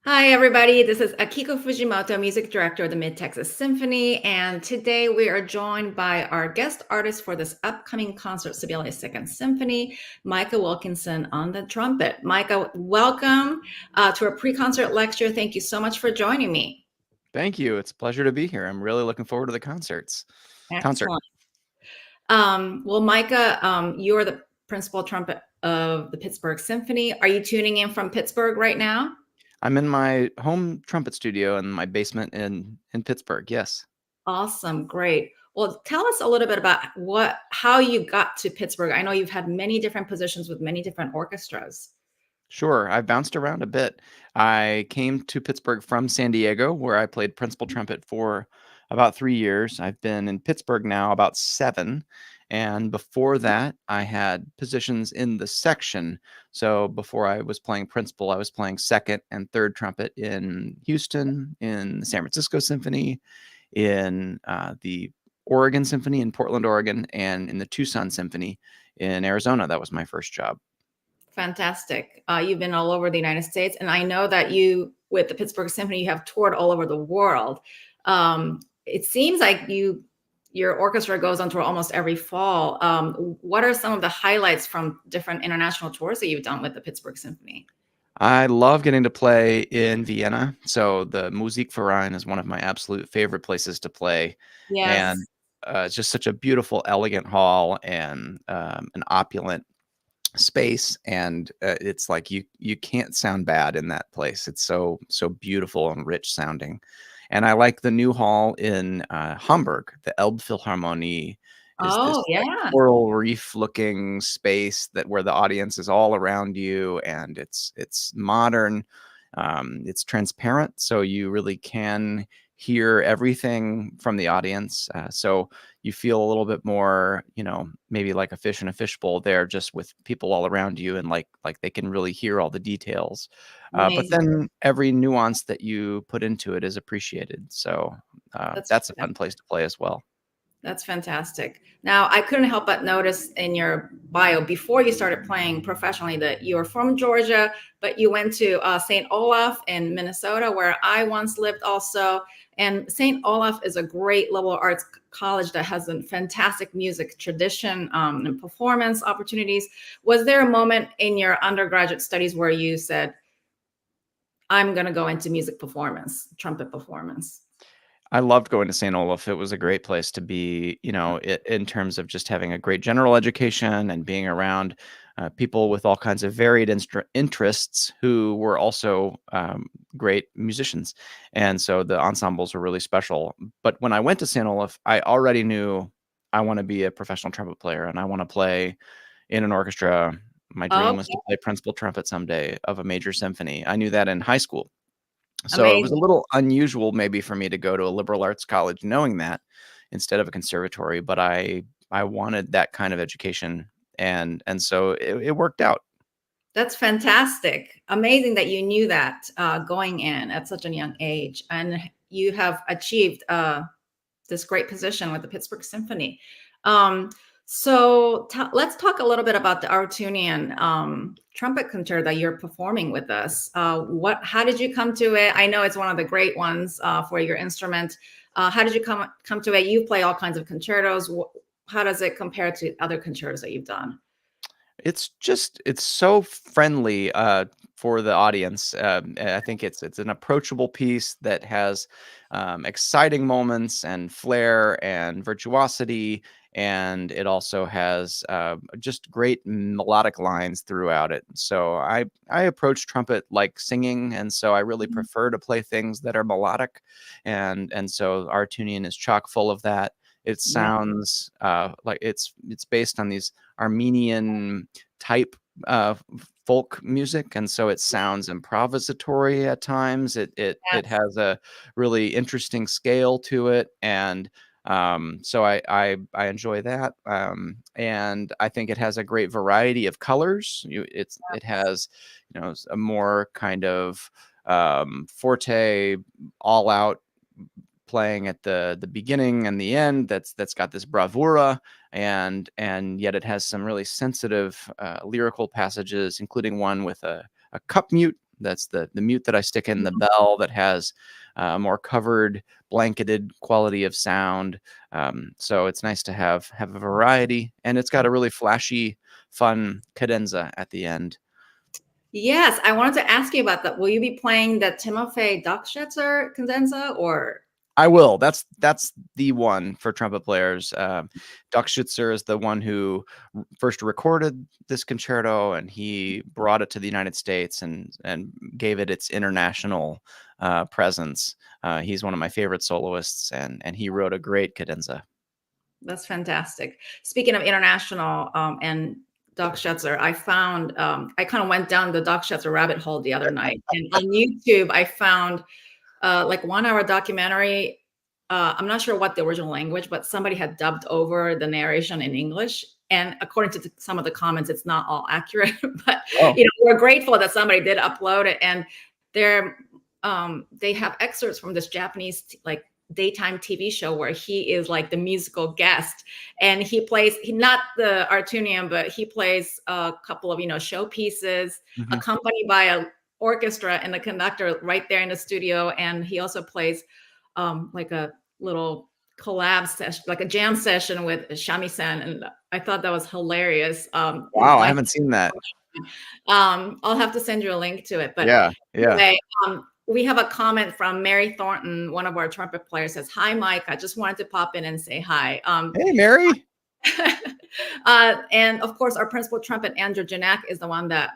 Hi, everybody. This is Akiko Fujimoto, music director of the Mid-Texas Symphony. And today we are joined by our guest artist for this upcoming concert, Sibelius Second Symphony, Micah Wilkinson on the trumpet. Micah, welcome to our pre-concert lecture. Thank you so much for joining me. Thank you. It's a pleasure to be here. I'm really looking forward to the concert. Excellent. Well, Micah, you're the principal trumpet of the Pittsburgh Symphony. Are you tuning in from Pittsburgh right now? I'm in my home trumpet studio in my basement in Pittsburgh. Yes. Awesome, great. Well, tell us a little bit about how you got to Pittsburgh. I know you've had many different positions with many different orchestras. Sure. I bounced around a bit. I came to Pittsburgh from San Diego, where I played principal trumpet for about 3 years. I've been in Pittsburgh now about 7. And before that, I had positions in the section. So before I was playing principal, I was playing second and third trumpet in Houston, in the San Francisco Symphony, in the Oregon Symphony in Portland, Oregon, and in the Tucson Symphony in Arizona. That was my first job. Fantastic. You've been all over the United States, and I know that you, with the Pittsburgh Symphony, you have toured all over the world. It seems like your orchestra goes on tour almost every fall. What are some of the highlights from different international tours that you've done with the Pittsburgh Symphony? I love getting to play in Vienna. So the Musikverein is one of my absolute favorite places to play. And Yes, it's just such a beautiful, elegant hall and an opulent space. And it's like you can't sound bad in that place. It's so beautiful and rich sounding. And I like the new hall in Hamburg, the Elbphilharmonie is oh this like yeah. coral reef looking space that where the audience is all around you, and it's modern, it's transparent, so you really can hear everything from the audience. So you feel a little bit more, maybe like a fish in a fishbowl there, just with people all around you, and like they can really hear all the details. But Amazing. then every nuance that you put into it is appreciated. So That's that's a fun place to play as well. That's fantastic. Now, I couldn't help but notice in your bio before you started playing professionally that you were from Georgia, but you went to St. Olaf in Minnesota, where I once lived also. And St. Olaf is a great liberal arts college that has a fantastic music tradition and performance opportunities. Was there a moment in your undergraduate studies where you said, I'm going to go into music performance, trumpet performance? I loved going to St. Olaf. It was a great place to be, in terms of just having a great general education and being around people with all kinds of varied interests who were also great musicians. And so the ensembles were really special. But when I went to St. Olaf, I already knew I want to be a professional trumpet player and I want to play in an orchestra. My dream was Okay, to play principal trumpet someday of a major symphony. I knew that in high school. So it was a amazing. little unusual maybe for me to go to a liberal arts college knowing that instead of a conservatory, but I wanted that kind of education, and so it worked out. That's fantastic. Amazing that you knew that going in at such a young age. And you have achieved this great position with the Pittsburgh Symphony. Um, let's talk a little bit about the Arutiunian trumpet concerto that you're performing with us. How did you come to it? I know it's one of the great ones for your instrument. How did you come to it? You play all kinds of concertos. How does it compare to other concertos that you've done? It's so friendly for the audience. I think it's an approachable piece that has exciting moments and flair and virtuosity, and it also has just great melodic lines throughout it. So I approach trumpet like singing, and so I really Mhm. prefer to play things that are melodic, and so our tuning is chock full of that. It Yeah. sounds like it's based on these Armenian type folk music, and so it sounds improvisatory at times. It Yes. has a really interesting scale to it, and so I enjoy that, and I think it has a great variety of colors. It has a more kind of forte, all out playing at the beginning and the end that's got this bravura, and yet it has some really sensitive lyrical passages, including one with a cup mute That's the mute that I stick in the bell that has a more covered, blanketed quality of sound. So it's nice to have a variety, and it's got a really flashy, fun cadenza at the end. Yes, I wanted to ask you about that. Will you be playing the Timofey Dockschetzer cadenza, or? I will. That's the one for trumpet players. Doc Schützer is the one who first recorded this concerto, and he brought it to the United States and gave it its international presence. He's one of my favorite soloists, and he wrote a great cadenza. That's fantastic. Speaking of international and Doc Schutzer, I found I kind of went down the Doc Schutzer rabbit hole the other night, and on YouTube I found like 1 hour documentary. I'm not sure what the original language, but somebody had dubbed over the narration in English. And according to some of the comments, it's not all accurate, but we're grateful that somebody did upload it. And they have excerpts from this Japanese like daytime TV show where he is like the musical guest, and he plays not the Arutiunian, but he plays a couple of showpieces accompanied by a orchestra and the conductor right there in the studio. And he also plays like a little collab session, like a jam session with shamisen, and I thought that was hilarious. Wow, I haven't seen that. I'll have to send you a link to it. But anyway, we have a comment from Mary Thornton, one of our trumpet players, says, "Hi, Mike. I just wanted to pop in and say hi." Hey, Mary. And of course, our principal trumpet, Andrew Janak, is the one that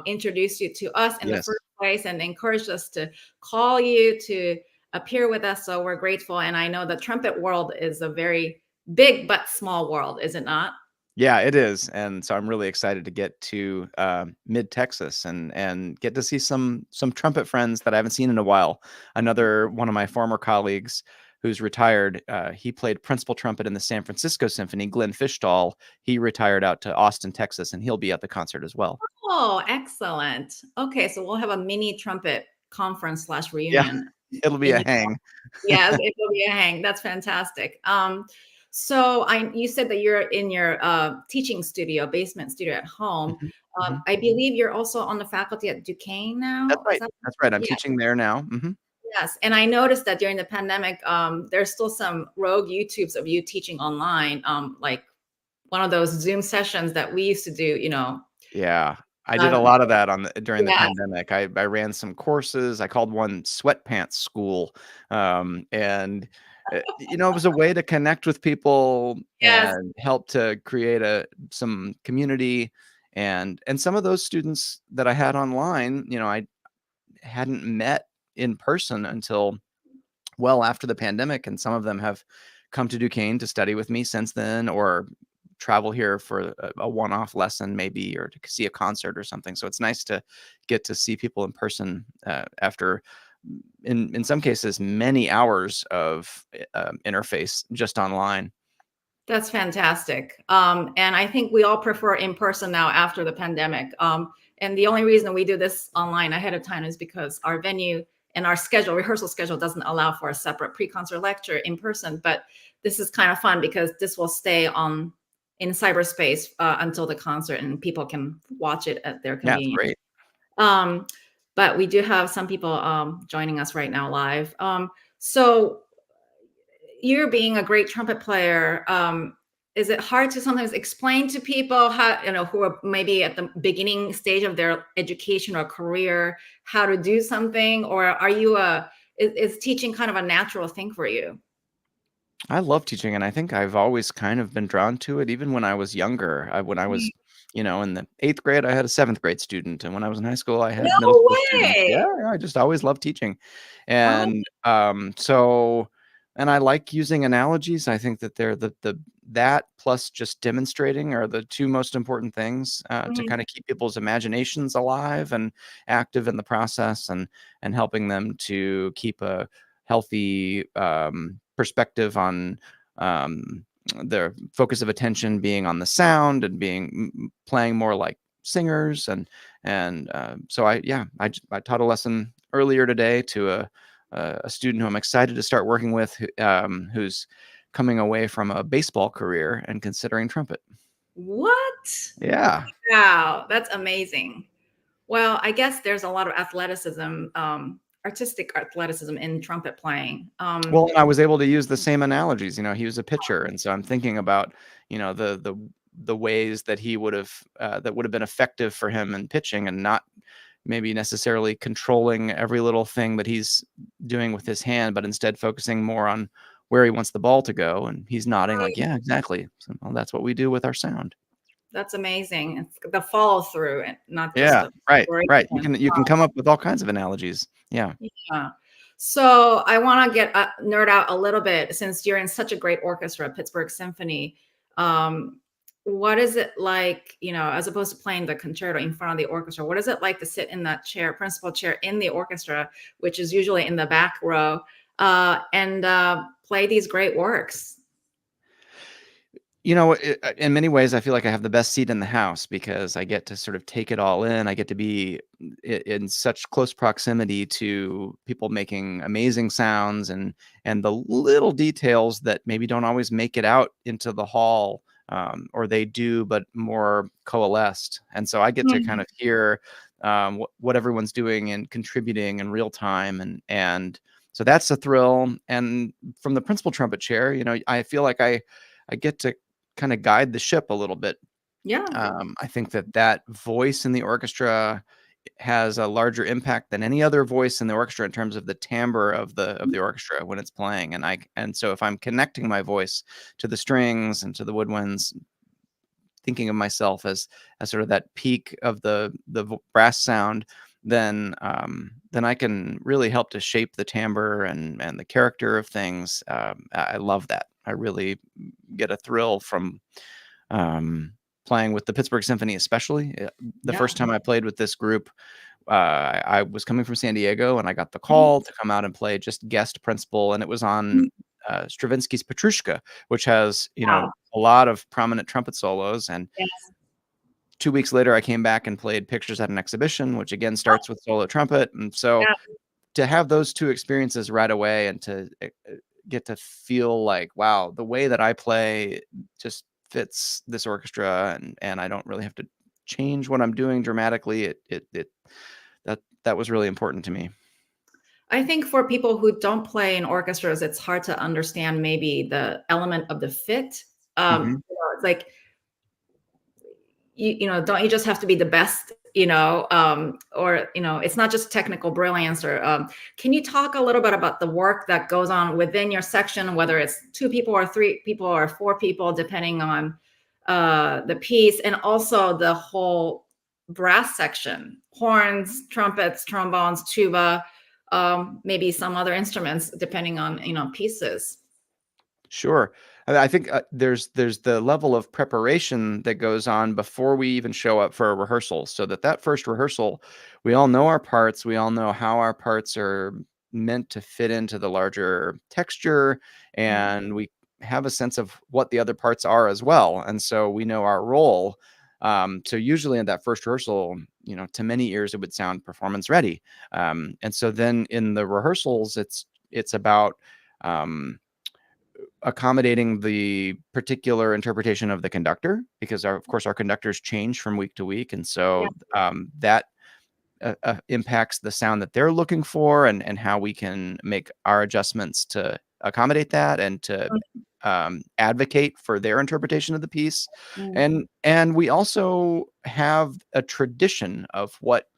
introduced you to us in the first place and encouraged us to call you to appear with us. So we're grateful. And I know the trumpet world is a very big but small world, is it not? Yeah, it is. And so I'm really excited to get to mid Texas and get to see some trumpet friends that I haven't seen in a while. Another one of my former colleagues who's retired, he played principal trumpet in the San Francisco Symphony, Glenn Fishdahl. He retired out to Austin, Texas, and he'll be at the concert as well. Oh, excellent. Okay, so we'll have a mini trumpet conference / reunion. Yeah, it'll be a hang. Yes, it will be a hang. That's fantastic. So you said that you're in your teaching studio, basement studio at home. I believe you're also on the faculty at Duquesne now. That's right. That's right. I'm teaching there now. Yes, and I noticed that during the pandemic, there's still some rogue YouTubes of you teaching online, like one of those Zoom sessions that we used to do. Yeah, I did a lot of that during the pandemic. I ran some courses. I called one Sweatpants School, and it was a way to connect with people and help to create some community. And some of those students that I had online, I hadn't met in person until well after the pandemic, and some of them have come to Duquesne to study with me since then, or travel here for a one-off lesson maybe, or to see a concert or something. So it's nice to get to see people in person after in some cases many hours of interface just online. That's fantastic. And I think we all prefer in person now after the pandemic. And the only reason we do this online ahead of time is because our venue and our rehearsal schedule doesn't allow for a separate pre-concert lecture in person. But this is kind of fun because this will stay in cyberspace until the concert, and people can watch it at their convenience. Yeah, great. But we do have some people joining us right now live. So you're being a great trumpet player. Is it hard to sometimes explain to people how, who are maybe at the beginning stage of their education or career, how to do something? Or are you is teaching kind of a natural thing for you? I love teaching, and I think I've always kind of been drawn to it, even when I was younger. When I was, in the 8th grade, I had a 7th grade student, and when I was in high school, I had middle school students. Yeah, I just always loved teaching, and and I like using analogies. I think that they're that plus just demonstrating are the two most important things to kind of keep people's imaginations alive and active in the process, and helping them to keep a healthy perspective on their focus of attention being on the sound and playing more like singers. And so I taught a lesson earlier today to a student who I'm excited to start working with, who's coming away from a baseball career and considering trumpet. What? Yeah. Wow, that's amazing. Well, I guess there's a lot of athleticism, artistic athleticism in trumpet playing. Well, and I was able to use the same analogies. He was a pitcher, and so I'm thinking about the ways that he would have that would have been effective for him in pitching, and not maybe necessarily controlling every little thing that he's doing with his hand, but instead focusing more on where he wants the ball to go. And he's nodding like, yeah, exactly. So, well, that's what we do with our sound. That's amazing. It's the follow through, and not just Yeah, the right, right. inspiration. You can come up with all kinds of analogies. Yeah. Yeah. So I want to get nerd out a little bit, since you're in such a great orchestra, Pittsburgh Symphony. Um, what is it like, as opposed to playing the concerto in front of the orchestra? What is it like to sit in that chair, principal chair in the orchestra, which is usually in the back row, and play these great works? In many ways, I feel like I have the best seat in the house because I get to sort of take it all in. I get to be in such close proximity to people making amazing sounds, and the little details that maybe don't always make it out into the hall, or they do, but more coalesced. And so I get to kind of hear what everyone's doing and contributing in real time, and so that's a thrill. And from the principal trumpet chair, I feel like I get to kind of guide the ship a little bit. Yeah. I think that voice in the orchestra has a larger impact than any other voice in the orchestra in terms of the timbre of the orchestra when it's playing. And so if I'm connecting my voice to the strings and to the woodwinds, thinking of myself as sort of that peak of the brass sound, then I can really help to shape the timbre and the character of things. I love that. I really get a thrill from playing with the Pittsburgh Symphony, especially. The first time I played with this group, I was coming from San Diego, and I got the call to come out and play just guest principal, and it was on Stravinsky's Petrushka, which has Wow. a lot of prominent trumpet solos. And Yes. 2 weeks later, I came back and played Pictures at an Exhibition, which again starts with solo trumpet. And so Yeah. to have those two experiences right away, and to get to feel like, wow, the way that I play just fits this orchestra, and I don't really have to change what I'm doing dramatically. That was really important to me. I think for people who don't play in orchestras, it's hard to understand maybe the element of the fit. Mhm. It's like, don't you just have to be the best, or, it's not just technical brilliance, or can you talk a little bit about the work that goes on within your section, whether it's 2 people or 3 people or 4 people, depending on the piece, and also the whole brass section, horns, trumpets, trombones, tuba, maybe some other instruments, depending on, pieces. Sure. I think there's the level of preparation that goes on before we even show up for a rehearsal, so that first rehearsal, we all know our parts. We all know how our parts are meant to fit into the larger texture, and we have a sense of what the other parts are as well. And so we know our role. So usually in that first rehearsal, to many ears, it would sound performance ready. And so then in the rehearsals, it's about accommodating the particular interpretation of the conductor, because of course our conductors change from week to week, and so that impacts the sound that they're looking for, and how we can make our adjustments to accommodate that, and to advocate for their interpretation of the piece. And we also have a tradition of what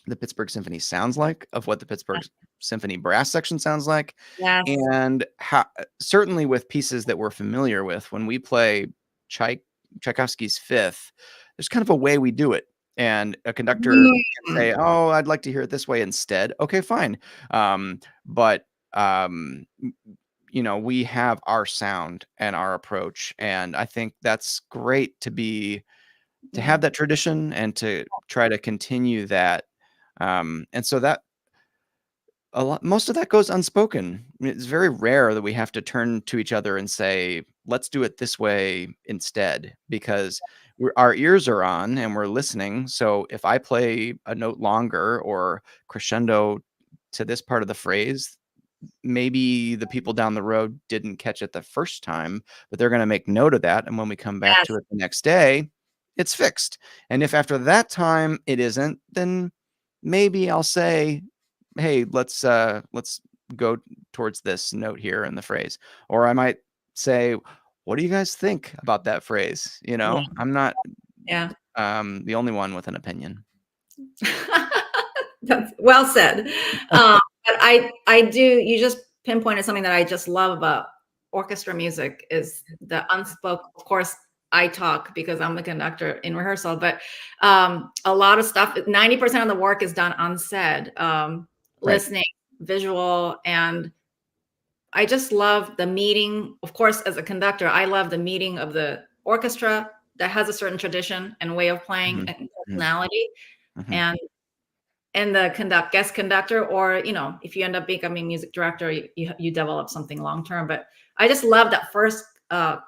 the Pittsburgh Symphony sounds like, of what the Pittsburgh Symphony brass section sounds like. Yes. And certainly with pieces that we're familiar with, when we play Tchaikovsky's Fifth, there's kind of a way we do it. And a conductor can say, "Oh, I'd like to hear it this way instead." Okay, fine. But we have our sound and our approach, and I think that's great to have that tradition and to try to continue that. And so that most of that goes unspoken. It's very rare that we have to turn to each other and say, let's do it this way instead, because our ears are on and we're listening. So if I play a note longer or crescendo to this part of the phrase, maybe the people down the road didn't catch it the first time, but they're going to make note of that. And when we come back Yes. to it the next day, it's fixed. And if after that time it isn't, then maybe I'll say, hey, let's go towards this note here in the phrase. Or I might say, what do you guys think about that phrase? You Yeah. know, I'm not Yeah. the only one with an opinion. That's well said. But I do. You just pinpointed something that I just love about orchestra music is the unspoken. Of course, I talk because I'm the conductor in rehearsal, but a lot of stuff. 90% of the work is done unsaid. Right. Listening, visual, and I just love the meeting. Of course, as a conductor, I love the meeting of the orchestra that has a certain tradition and way of playing Hmm. and Hmm. personality, Hmm. and the guest conductor, or if you end up becoming music director, you develop something long term. But I just love that first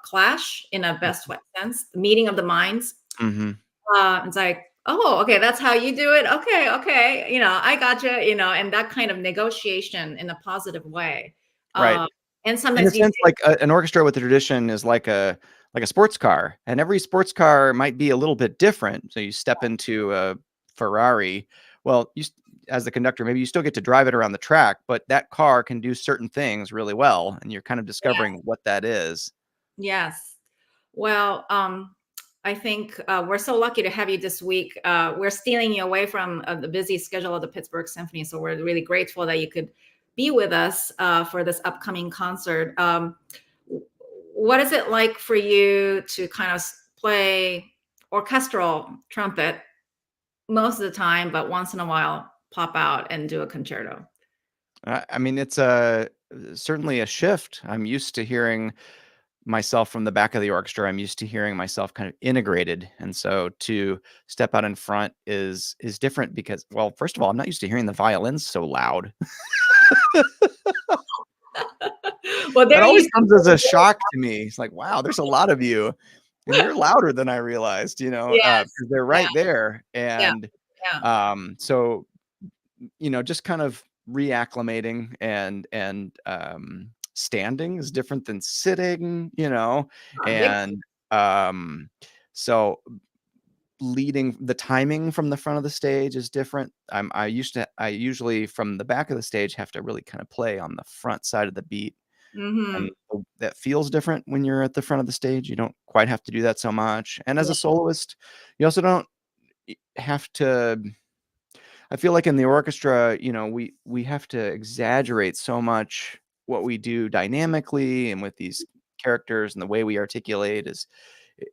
clash in a best way sense, the meeting of the minds. Hmm. It's like, oh, okay, that's how you do it. Okay, okay, I got you. And that kind of negotiation in a positive way. Right. uh, and In a sometimes you sense, like an orchestra with a tradition is like a sports car, and every sports car might be a little bit different. So you step into a Ferrari, well, as the conductor, maybe you still get to drive it around the track, but that car can do certain things really well, and you're kind of discovering what that is. Yes. Well, I think we're so lucky to have you this week. We're stealing you away from the busy schedule of the Pittsburgh Symphony, so we're really grateful that you could be with us for this upcoming concert. What is it like for you to kind of play orchestral trumpet most of the time, but once in a while pop out and do a concerto? I mean, it's certainly a shift. I'm used to hearing myself from the back of the orchestra. I'm used to hearing myself kind of integrated, and so to step out in front is different because, well, first of all, I'm not used to hearing the violins so loud. Well, That they're always used comes as a to. shock to me. It's like, wow, there's a lot of you, and you're louder than I realized, Yes. because they're Yeah. right there. Yeah. And Yeah. so just kind of reacclimating and standing is different than sitting, Big. and so leading the timing from the front of the stage is different. I usually from the back of the stage have to really kind of play on the front side of the beat, and Hmm. that feels different when you're at the front of the stage. You don't quite have to do that so much. And as Yeah. a soloist, you also don't have to. I feel like in the orchestra, we have to exaggerate so much what we do dynamically and with these characters, and the way we articulate is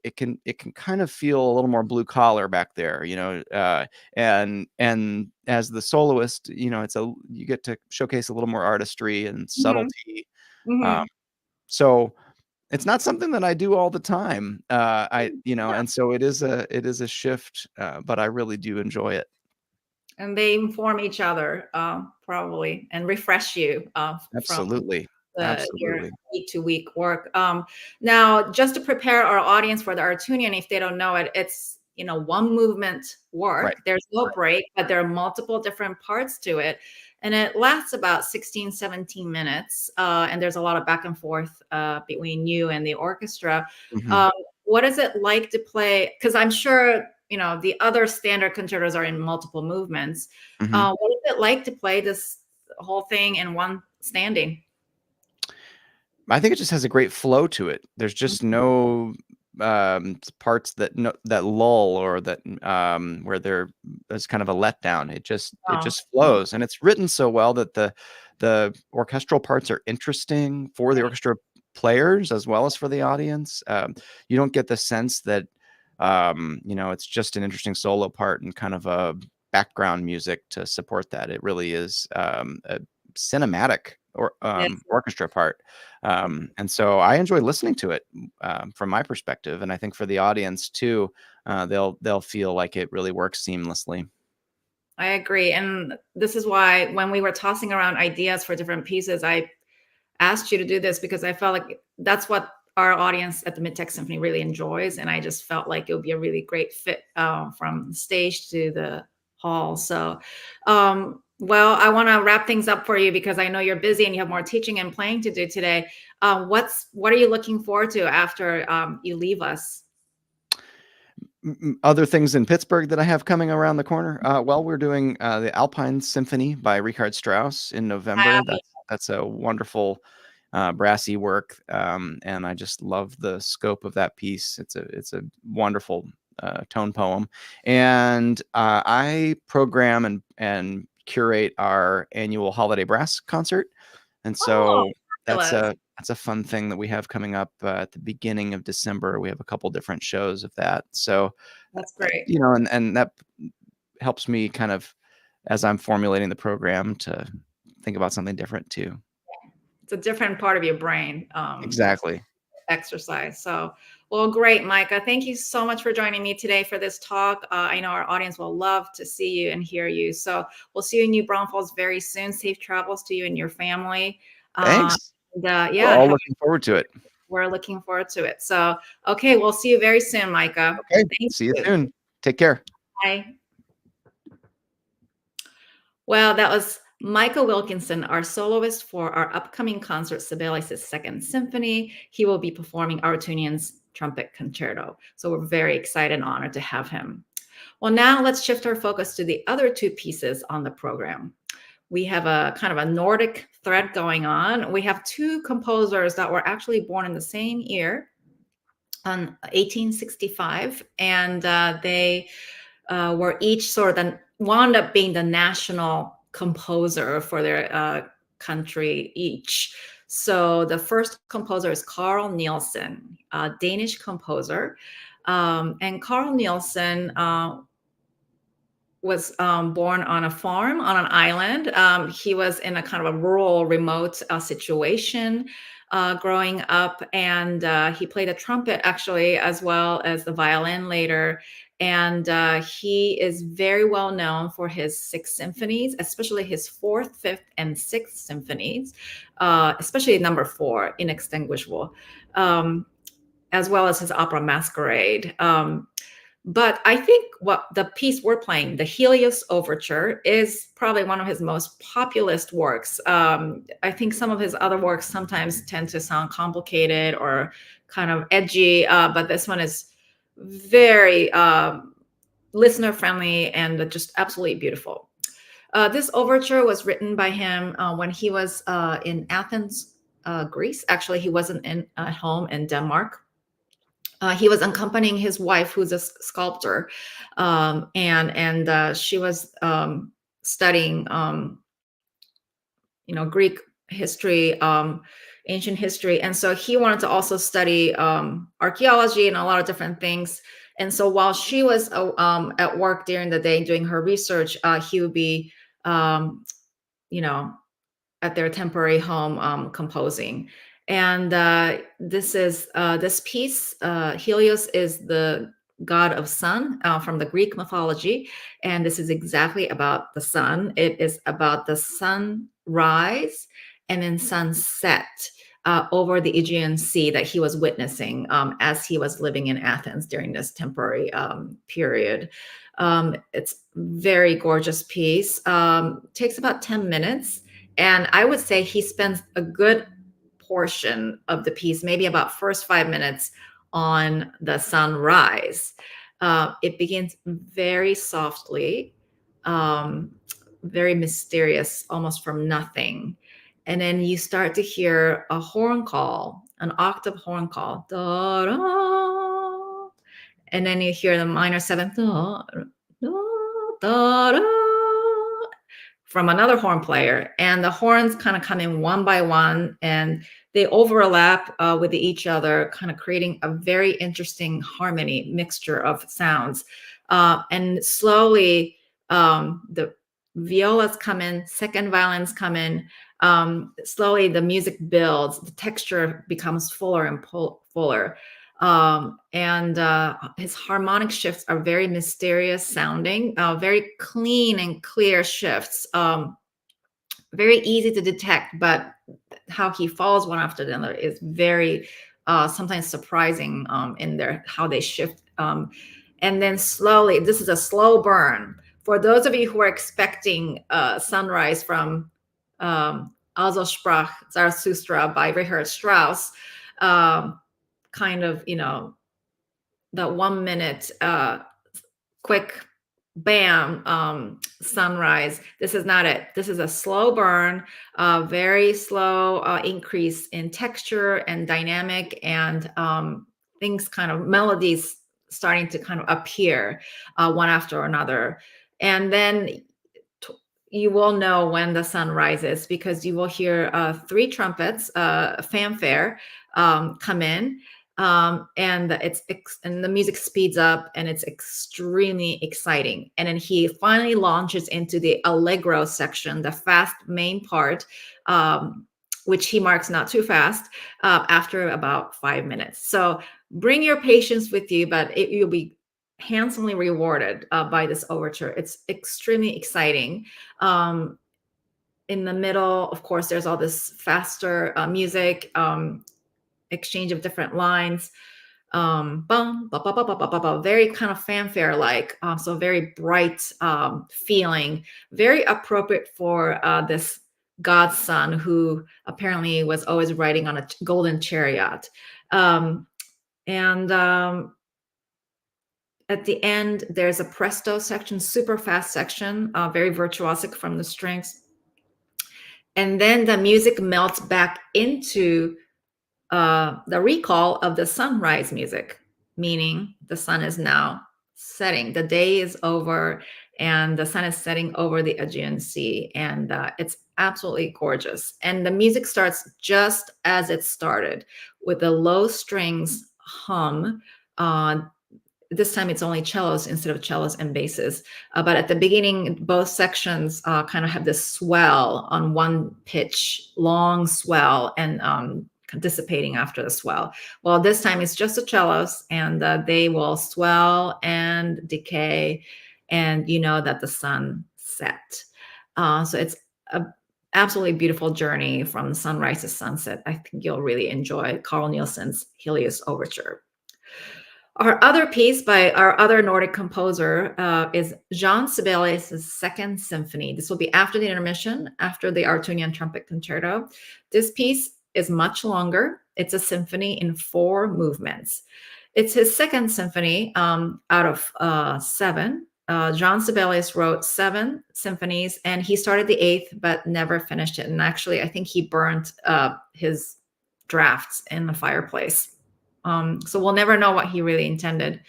it can kind of feel a little more blue collar back there, and as the soloist, you get to showcase a little more artistry and Hmm. subtlety. Um, Hmm. so it's not something that I do all the time. Yeah. And so it is a shift, but I really do enjoy it. And they inform each other, probably, and refresh you from Absolutely. your Absolutely. week to week work. Now, just to prepare our audience for the Arutunian, if they don't know it, it's one movement Right. work. There's no Right. break, but there are multiple different parts to it, and it lasts about 16, 17 minutes. And there's a lot of back and forth between you and the orchestra. Mhm. Um, what is it like to play? Because I'm sure the other standard concertos are in multiple movements. Mhm. What is it like to play this whole thing in one standing? I think it just has a great flow to it. There's just no, parts that no that lull, or that, where there's kind of a letdown. It just Oh, flows, and it's written so well that the orchestral parts are interesting for the orchestra players as well as for the audience. You don't get the sense that, it's just an interesting solo part and kind of a background music to support that. It really is, a cinematic yes. orchestra part. And so I enjoy listening to it, from my perspective, and I think for the audience too, they'll feel like it really works seamlessly. I agree. And this is why when we were tossing around ideas for different pieces, I asked you to do this because I felt like that's what our audience at the Mid-Tech Symphony really enjoys. And I just felt like it would be a really great fit from stage to the hall. So, well, I want to wrap things up for you because I know you're busy and you have more teaching and playing to do today. What are you looking forward to after you leave us? Other things in Pittsburgh that I have coming around the corner. Well, we're doing the Alpine Symphony by Richard Strauss in November. That's a wonderful brassy work, and I just love the scope of that piece. It's a wonderful tone poem, and I program and curate our annual holiday brass concert, and Oh, so fabulous. that's a fun thing that we have coming up at the beginning of December. We have a couple different shows of that. So, That's great. and that helps me kind of as I'm formulating the program to think about something different too. It's a different part of your brain. Exactly. Exercise. So, well, great, Micah. Thank you so much for joining me today for this talk. I know our audience will love to see you and hear you. So we'll see you in New Braunfels very soon. Safe travels to you and your family. Thanks. We're Yeah, all looking forward to it. we're looking forward to it. So, okay, we'll see you very soon, Micah. Okay. Thank See you you. soon. Take care. Bye. Well, that was Micah Wilkinson, our soloist for our upcoming concert, Sibelius Second Symphony. He will be performing Arutiunian's Trumpet Concerto. So we're very excited and honored to have him. Well, now let's shift our focus to the other two pieces on the program. We have a kind of a Nordic thread going on. We have two composers that were actually born in the same year, on 1865, and they were each sort of wound up being the national composer for their country each. So the first composer is Carl Nielsen, a Danish composer. And Carl Nielsen was born on a farm on an island. He was in a kind of a rural, remote situation growing up, and he played a trumpet actually, as well as the violin later. And he is very well known for his six symphonies, especially his fourth, fifth, and sixth symphonies, especially number four, Inextinguishable, as well as his opera Masquerade. But I think what the piece we're playing, the Helios Overture, is probably one of his most populist works. I think some of his other works sometimes tend to sound complicated or kind of edgy, but this one is very listener friendly and just absolutely beautiful. This overture was written by him when he was in Athens, Greece. Actually, he wasn't at home in Denmark. He was accompanying his wife, who's a sculptor, and she was studying, Greek history, ancient history, and so he wanted to also study archaeology and a lot of different things. And so while she was at work during the day doing her research, he would be, you know, at their temporary home composing. And this piece. Helios is the god of sun from the Greek mythology, and this is exactly about the sun. It is about the sunrise and then sunset over the Aegean Sea that he was witnessing as he was living in Athens during this temporary period. It's very gorgeous piece. Takes about 10 minutes. And I would say he spends a good portion of the piece, maybe about first 5 minutes, on the sunrise. It begins very softly, very mysterious, almost from nothing. And then you start to hear a horn call, an octave horn call. Da, da. And then you hear the minor seventh. Da, da, da, da, from another horn player, and the horns kind of come in one by one, and they overlap with each other, kind of creating a very interesting harmony mixture of sounds. And slowly, the violas come in, second violins come in. Slowly, the music builds, the texture becomes fuller and fuller. And his harmonic shifts are very mysterious sounding, very clean and clear shifts, very easy to detect, but how he follows one after the other is very sometimes surprising in their how they shift. And then slowly, this is a slow burn. For those of you who are expecting sunrise from Also sprach Zarathustra by Richard Strauss, kind of, the 1 minute quick bam sunrise. This is not it. This is a slow burn, very slow increase in texture and dynamic, and things kind of melodies starting to kind of appear one after another. And then you will know when the sun rises, because you will hear 3 trumpets, fanfare, come in, and and the music speeds up, and it's extremely exciting. And then he finally launches into the allegro section, the fast main part, which he marks not too fast, after about 5 minutes. So bring your patience with you, but you'll be handsomely rewarded by this overture. It's extremely exciting. In the middle, of course, there's all this faster music, exchange of different lines, bum, ba, ba, ba, ba, ba, ba, ba, very kind of fanfare like, so very bright feeling, very appropriate for this godson who apparently was always riding on a golden chariot. And At the end, there's a presto section, super fast section, very virtuosic from the strings. And then the music melts back into the recall of the sunrise music, meaning the sun is now setting. The day is over, and the sun is setting over the Aegean Sea. And it's absolutely gorgeous. And the music starts just as it started, with the low strings hum. This time it's only cellos instead of cellos and basses. But at the beginning, both sections kind of have this swell on one pitch, long swell, and dissipating after the swell. Well, this time it's just the cellos, and they will swell and decay, and you know that the sun set. So it's an absolutely beautiful journey from sunrise to sunset. I think you'll really enjoy Carl Nielsen's Helios Overture. Our other piece by our other Nordic composer is Jean Sibelius' Second Symphony. This will be after the intermission, after the Arutiunian Trumpet Concerto. This piece is much longer. It's a symphony in 4 movements. It's his second symphony out of 7. Jean Sibelius wrote 7 symphonies, and he started the 8th, but never finished it. And actually, I think he burnt his drafts in the fireplace. So we'll never know what he really intended.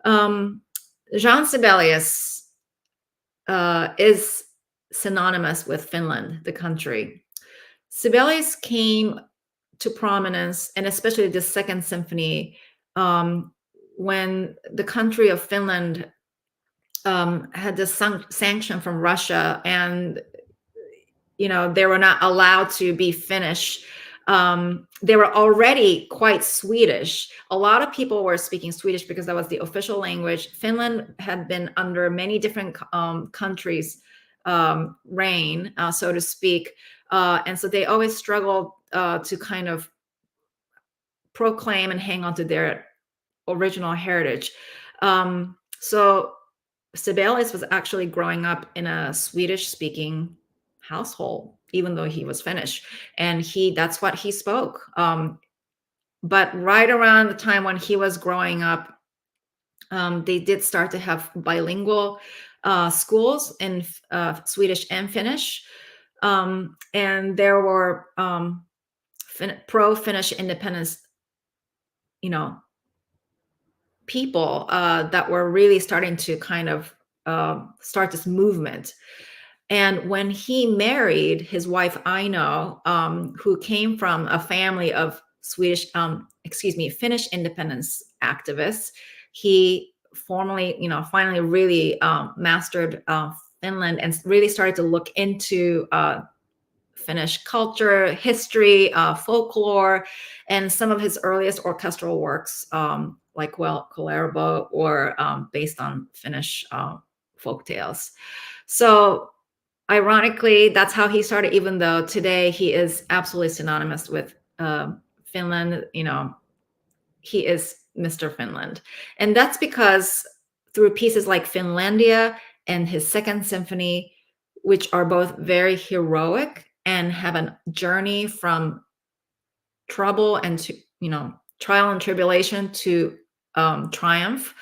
Jean Sibelius is synonymous with Finland, the country. Sibelius came to prominence, and especially the Second Symphony, when the country of Finland had this sanction from Russia, and they were not allowed to be Finnish. They were already quite Swedish. A lot of people were speaking Swedish because that was the official language. Finland had been under many different countries' reign, so to speak. And so they always struggled to kind of proclaim and hang on to their original heritage. So Sibelius was actually growing up in a Swedish-speaking household, even though he was Finnish, and that's what he spoke. But right around the time when he was growing up, they did start to have bilingual schools in Swedish and Finnish, and there were pro-Finnish independence, people that were really starting to kind of start this movement. And when he married his wife Aino, who came from a family of Finnish independence activists, he finally really mastered Finland and really started to look into Finnish culture, history, folklore, and some of his earliest orchestral works, like Kullervo, were based on Finnish folk tales. So ironically, that's how he started, even though today he is absolutely synonymous with Finland. He is Mr. Finland. And that's because through pieces like Finlandia and his Second Symphony, which are both very heroic and have a journey from trouble and to, trial and tribulation to triumph.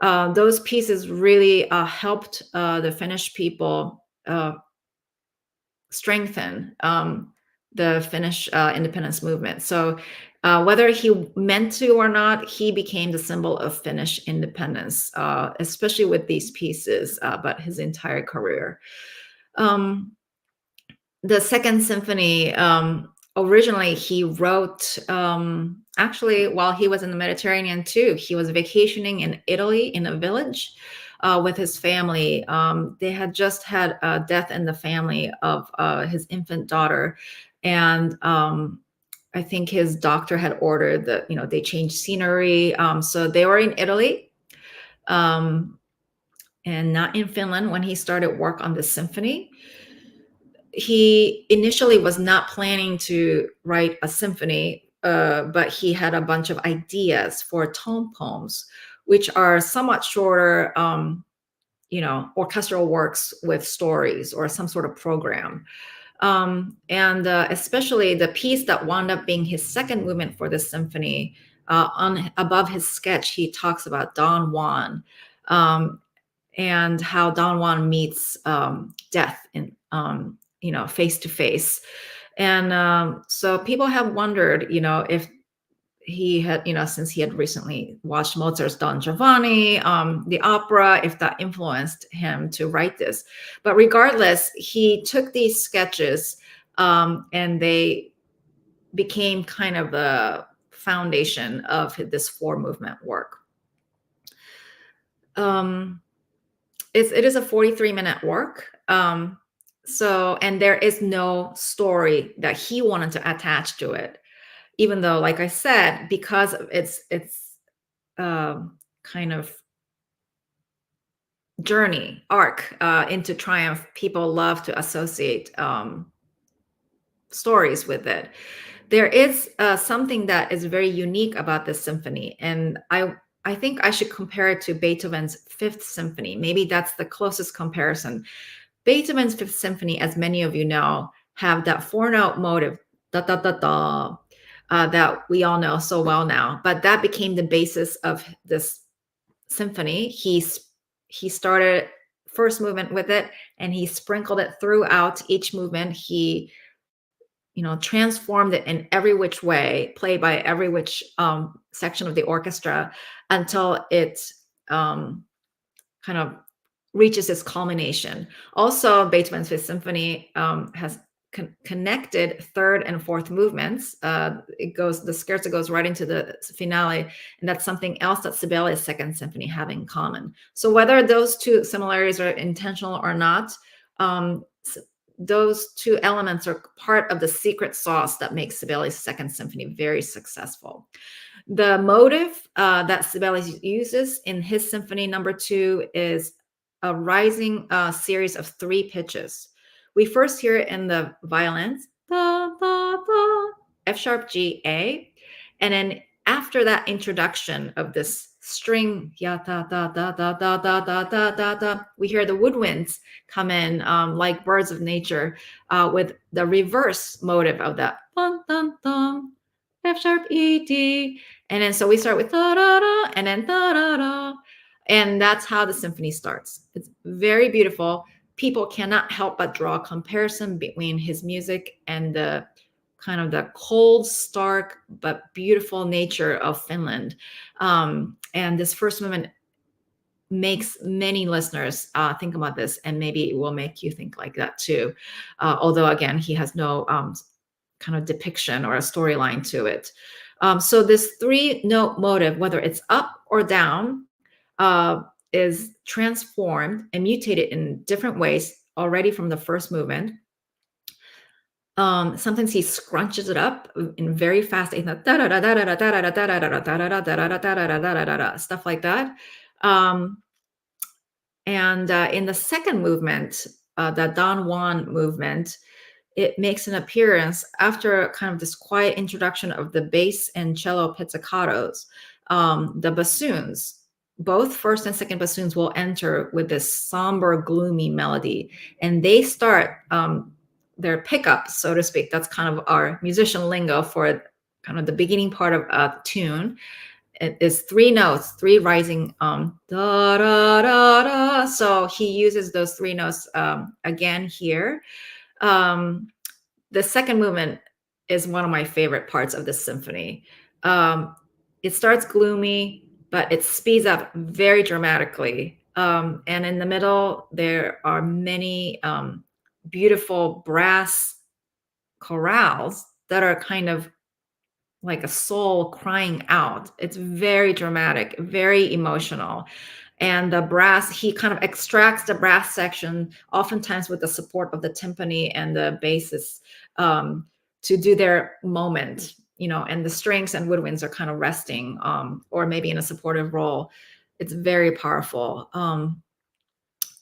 Those pieces really helped the Finnish people strengthen the Finnish independence movement. So whether he meant to or not, he became the symbol of Finnish independence, especially with these pieces, but his entire career. The Second Symphony, originally he wrote, actually, while he was in the Mediterranean too. He was vacationing in Italy in a village with his family. They had just had a death in the family of his infant daughter. And I think his doctor had ordered that, they changed scenery. So they were in Italy and not in Finland when he started work on the symphony. He initially was not planning to write a symphony, but he had a bunch of ideas for tone poems, which are somewhat shorter, orchestral works with stories or some sort of program. And especially the piece that wound up being his second movement for this symphony, above his sketch, he talks about Don Juan, and how Don Juan meets death in face to face. And so people have wondered, if he had, since he had recently watched Mozart's Don Giovanni, the opera, if that influenced him to write this. But regardless, he took these sketches and they became kind of the foundation of this 4-movement work. It is a 43-minute work. And there is no story that he wanted to attach to it, even though, like I said, because of its kind of journey arc into triumph, people love to associate stories with it. There is something that is very unique about this symphony, and I think I should compare it to Beethoven's Fifth Symphony. Maybe that's the closest comparison. Beethoven's Fifth Symphony, as many of you know, have that 4-note motive, da da da da, that we all know so well now. But that became the basis of this symphony. He started first movement with it, and he sprinkled it throughout each movement. He transformed it in every which way, played by every which section of the orchestra, until it kind of reaches its culmination. Also, Beethoven's Fifth Symphony has connected third and fourth movements. The scherzo goes right into the finale, and that's something else that Sibelius Second Symphony have in common. So whether those two similarities are intentional or not, those two elements are part of the secret sauce that makes Sibelius Second Symphony very successful. The motive that Sibelius uses in his Symphony Number 2 is a rising series of 3 pitches. We first hear it in the violins, da, da, da, F sharp, G, A. And then after that introduction of this string, ya, da, da, da, da, da, da, da, da, da, da, we hear the woodwinds come in like birds of nature with the reverse motive of that, dun, dun, dun, F sharp, E, D. And then so we start with da, da, da, and then da, da, da. And that's how the symphony starts. It's very beautiful. People cannot help but draw a comparison between his music and the kind of the cold, stark, but beautiful nature of Finland. And this first movement makes many listeners think about this, and maybe it will make you think like that too. Although, again, he has no kind of depiction or a storyline to it. So this 3-note motive, whether it's up or down, is transformed and mutated in different ways already from the first movement. Sometimes he scrunches it up in very fast, stuff like that. And in the second movement, the Don Juan movement, it makes an appearance after kind of this quiet introduction of the bass and cello pizzicatos. The bassoons, both first and second bassoons, will enter with this somber, gloomy melody, and they start their pickup, so to speak. That's kind of our musician lingo for kind of the beginning part of a tune. it is 3 notes, 3 rising da da da da. So he uses those 3 notes again here. The second movement is one of my favorite parts of this symphony. It starts gloomy, but it speeds up very dramatically. And in the middle, there are many beautiful brass chorales that are kind of like a soul crying out. It's very dramatic, very emotional. And the brass, he kind of extracts the brass section, oftentimes with the support of the timpani and the basses, to do their moment, and the strings and woodwinds are kind of resting, or maybe in a supportive role. It's very powerful.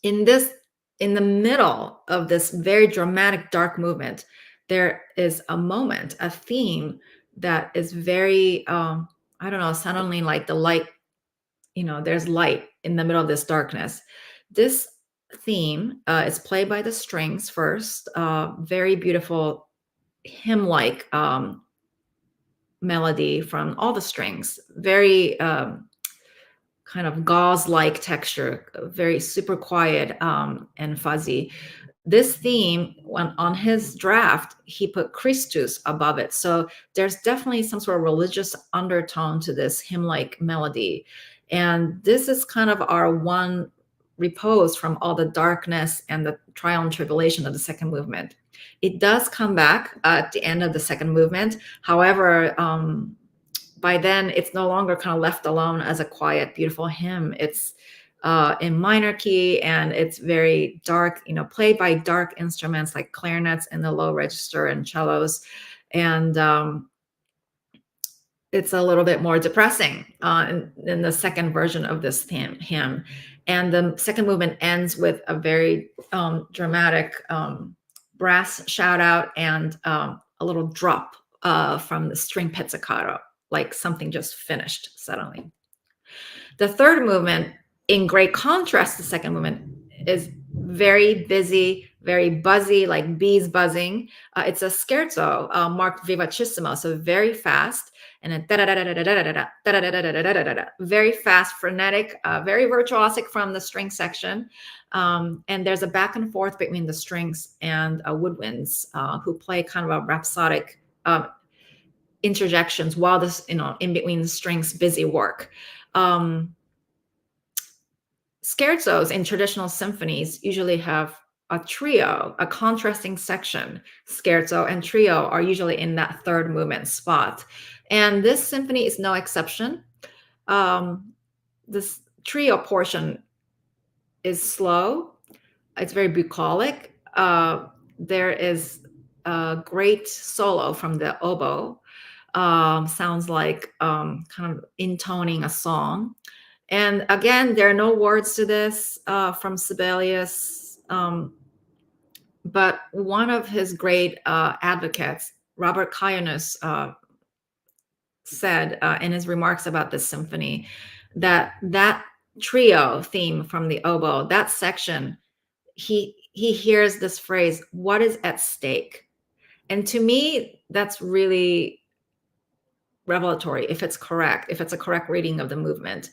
In the middle of this very dramatic dark movement, there is a moment, a theme that is very I don't know, suddenly like the light, there's light in the middle of this darkness. This theme is played by the strings first, very beautiful hymn-like melody from all the strings, very kind of gauze-like texture, very super quiet and fuzzy. This theme, on his draft, he put Christus above it. So there's definitely some sort of religious undertone to this hymn-like melody. And this is kind of our one repose from all the darkness and the trial and tribulation of the second movement. It does come back at the end of the second movement. However, by then it's no longer kind of left alone as a quiet, beautiful hymn. It's in minor key, and it's very dark, played by dark instruments like clarinets in the low register and cellos. And it's a little bit more depressing in the second version of this hymn. And the second movement ends with a very dramatic brass shout out and a little drop from the string pizzicato, like something just finished suddenly. The third movement, in great contrast to the second movement, is very busy, very buzzy, like bees buzzing. It's a scherzo marked vivacissimo, so very fast, and then very fast, frenetic, very virtuosic from the string section. And there's a back and forth between the strings and woodwinds who play kind of a rhapsodic interjections while this, in between the strings, busy work. Scherzos in traditional symphonies usually have a trio, a contrasting section. Scherzo and trio are usually in that third movement spot. And this symphony is no exception. This trio portion is slow. It's very bucolic. There is a great solo from the oboe. Sounds like kind of intoning a song. And again, there are no words to this from Sibelius, but one of his great advocates, Robert Kaianus, said in his remarks about this symphony that trio theme from the oboe, that section, he hears this phrase, "What is at stake?" And to me, that's really revelatory, if it's correct, if it's a correct reading of the movement,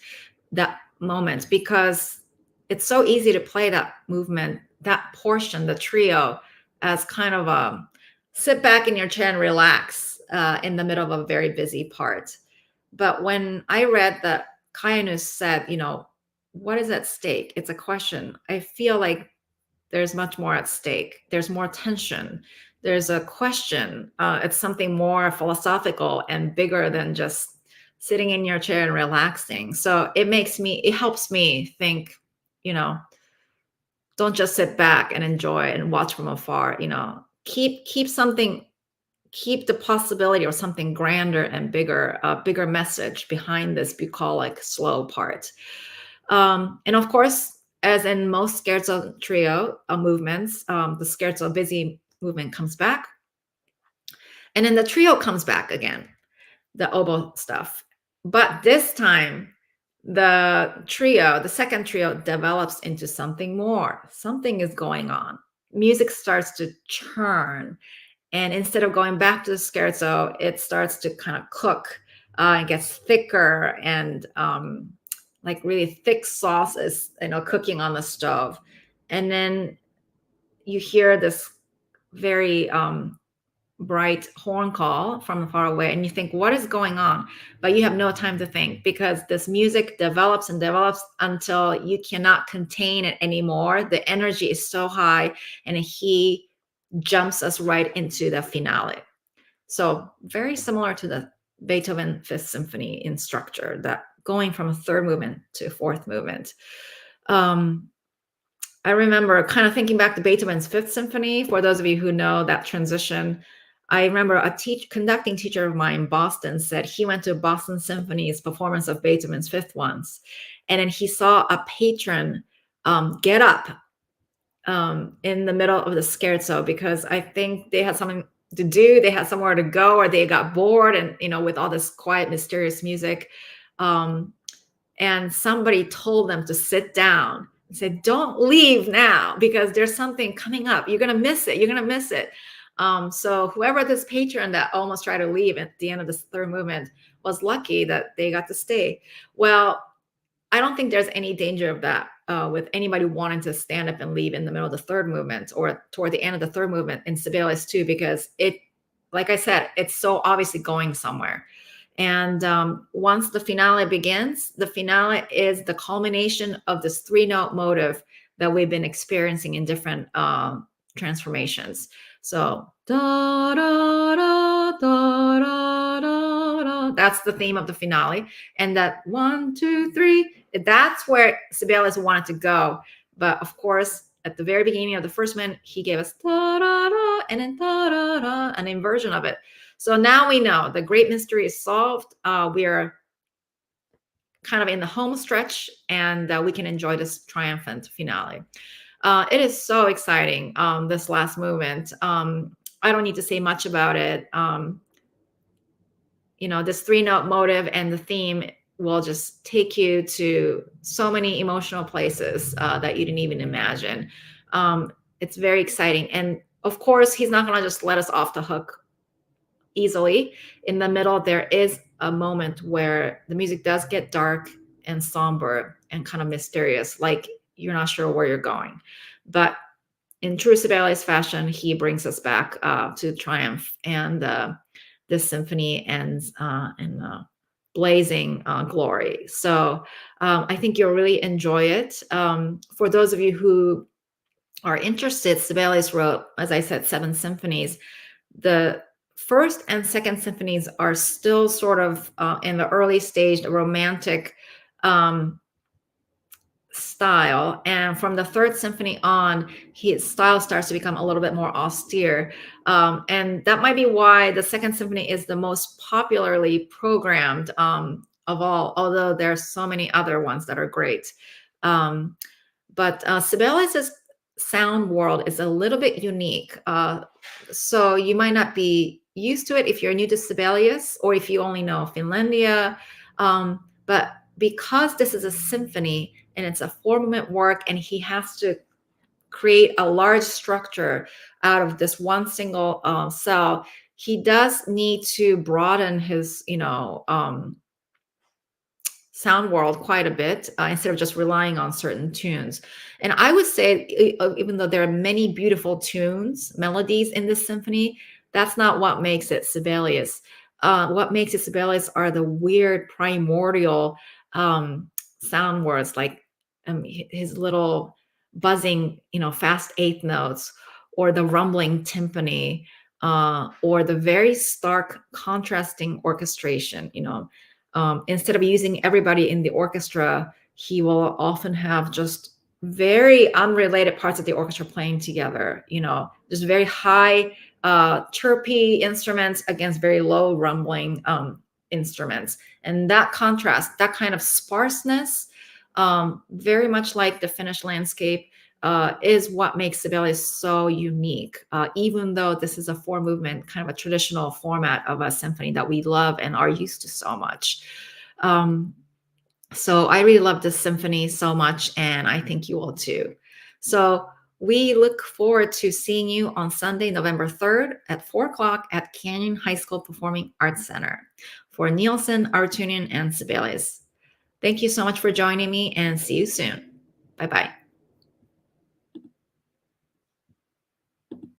that moment, because it's so easy to play that movement, that portion, the trio, as kind of a sit back in your chair and relax in the middle of a very busy part. But when I read that Kaianus said, what is at stake? It's a question. I feel like there's much more at stake. There's more tension. There's a question. It's something more philosophical and bigger than just sitting in your chair and relaxing. So it helps me think, don't just sit back and enjoy and watch from afar, keep the possibility or something grander and bigger, a bigger message behind this bucolic slow part. And of course, as in most scherzo trio movements, the scherzo busy movement comes back. And then the trio comes back again, the oboe stuff. But this time, the second trio develops into something more. Something is going on. Music starts to churn. And instead of going back to the scherzo, it starts to kind of cook It gets thicker, and like really thick sauces, cooking on the stove. And then you hear this very bright horn call from far away, and you think, what is going on? But you have no time to think, because this music develops and develops until you cannot contain it anymore. The energy is so high, and he jumps us right into the finale. So very similar to the Beethoven Fifth Symphony in structure, that going from a third movement to a fourth movement. I remember kind of thinking back to Beethoven's Fifth Symphony. For those of you who know that transition, I remember a conducting teacher of mine in Boston said he went to Boston Symphony's performance of Beethoven's Fifth once, and then he saw a patron get up in the middle of the scherzo, because I think they had something to do, they had somewhere to go, or they got bored, and with all this quiet, mysterious music, and somebody told them to sit down and say, don't leave now, because there's something coming up. You're going to miss it. You're going to miss it. So whoever this patron that almost tried to leave at the end of this third movement was lucky that they got to stay. Well, I don't think there's any danger of that with anybody wanting to stand up and leave in the middle of the third movement or toward the end of the third movement in Sibelius too, because like I said, it's so obviously going somewhere. And once the finale begins, the finale is the culmination of this three-note motive that we've been experiencing in different transformations. So da, da, da, da, da, da, da, that's the theme of the finale. And that 1, 2, 3, that's where Sibelius wanted to go. But of course, at the very beginning of the first minute, he gave us da, da, da, and then da, da, da, an inversion of it. So now we know the great mystery is solved. We are kind of in the home stretch, and we can enjoy this triumphant finale. It is so exciting, this last movement. I don't need to say much about it. This three-note motive and the theme will just take you to so many emotional places that you didn't even imagine. It's very exciting. And of course, he's not going to just let us off the hook easily. In the middle, there is a moment where the music does get dark and somber and kind of mysterious, like you're not sure where you're going. But in true Sibelius fashion, he brings us back to triumph, and this symphony ends in blazing glory. So I think you'll really enjoy it. For those of you who are interested, Sibelius wrote, as I said, 7 symphonies. The first and second symphonies are still sort of in the early stage, the romantic style. And from the third symphony on, his style starts to become a little bit more austere. And that might be why the second symphony is the most popularly programmed of all, although there are so many other ones that are great. But Sibelius's sound world is a little bit unique. So you might not be used to it if you're new to Sibelius, or if you only know Finlandia. But because this is a symphony and it's a 4-movement work, and he has to create a large structure out of this one single cell, he does need to broaden his, sound world quite a bit instead of just relying on certain tunes. And I would say, even though there are many beautiful tunes, melodies in this symphony, that's not what makes it Sibelius. What makes it Sibelius are the weird primordial sound words, like his little buzzing, fast eighth notes, or the rumbling timpani, or the very stark contrasting orchestration. Instead of using everybody in the orchestra, he will often have just very unrelated parts of the orchestra playing together, just very high chirpy instruments against very low rumbling instruments. And that contrast, that kind of sparseness, very much like the Finnish landscape, is what makes Sibelius so unique, even though this is a 4-movement, kind of a traditional format of a symphony that we love and are used to so much. So I really love this symphony so much, and I think you will too. So we look forward to seeing you on Sunday, November 3rd at 4 o'clock at Canyon High School Performing Arts Center. for Nielsen, Arutiunian, and Sibelius. Thank you so much for joining me, and see you soon. Bye-bye.